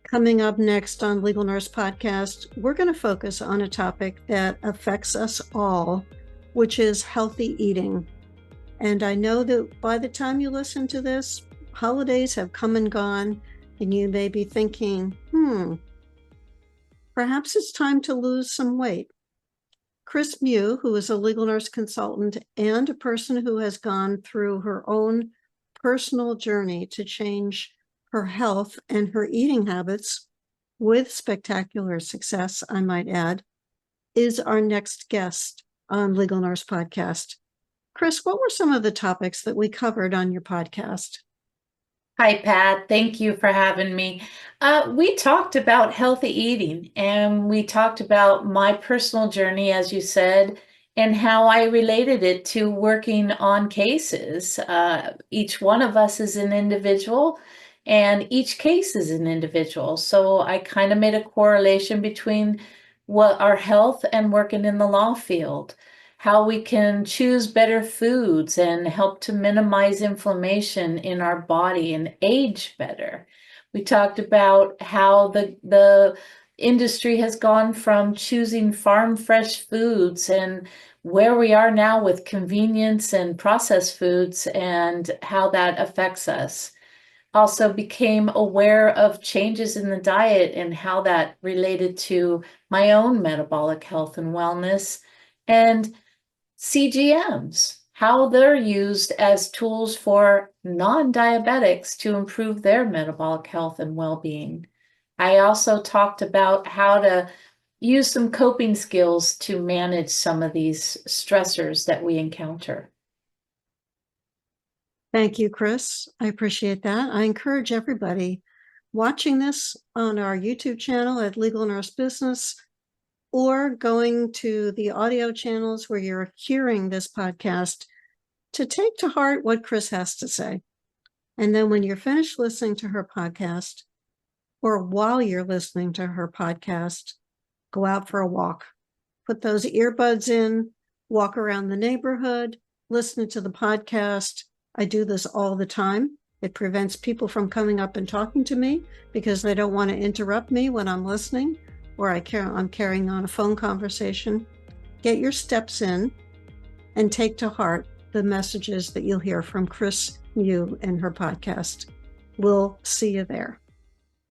Coming up next on Legal Nurse Podcast, we're going to focus on a topic that affects us all, which is healthy eating. And I know that by the time you listen to this, holidays have come and gone, and you may be thinking, perhaps it's time to lose some weight. Kris Mew, who is a legal nurse consultant and a person who has gone through her own personal journey to change her health and her eating habits with spectacular success, I might add, is our next guest on Legal Nurse Podcast. Kris, what were some of the topics that we covered on your podcast? Hi, Pat. Thank you for having me. We talked about healthy eating and we talked about my personal journey, as you said, and how I related it to working on cases. Each one of us is an individual and each case is an individual. So I kind of made a correlation between what our health and working in the law field, how we can choose better foods and help to minimize inflammation in our body and age better. We talked about how the industry has gone from choosing farm fresh foods and where we are now with convenience and processed foods and how that affects us. Also became aware of changes in the diet and how that related to my own metabolic health and wellness, and CGMs, how they're used as tools for non-diabetics to improve their metabolic health and well-being. I also talked about how to use some coping skills to manage some of these stressors that we encounter. Thank you, Kris. I appreciate that. I encourage everybody watching this on our YouTube channel at Legal Nurse Business or going to the audio channels where you're hearing this podcast to take to heart what Kris has to say. And then when you're finished listening to her podcast, or while you're listening to her podcast, go out for a walk. Put those earbuds in, walk around the neighborhood, listen to the podcast. I do this all the time. It prevents people from coming up and talking to me because they don't want to interrupt me when I'm listening or I'm carrying on a phone conversation. Get your steps in and take to heart the messages that you'll hear from Kris Mew in her podcast. We'll see you there.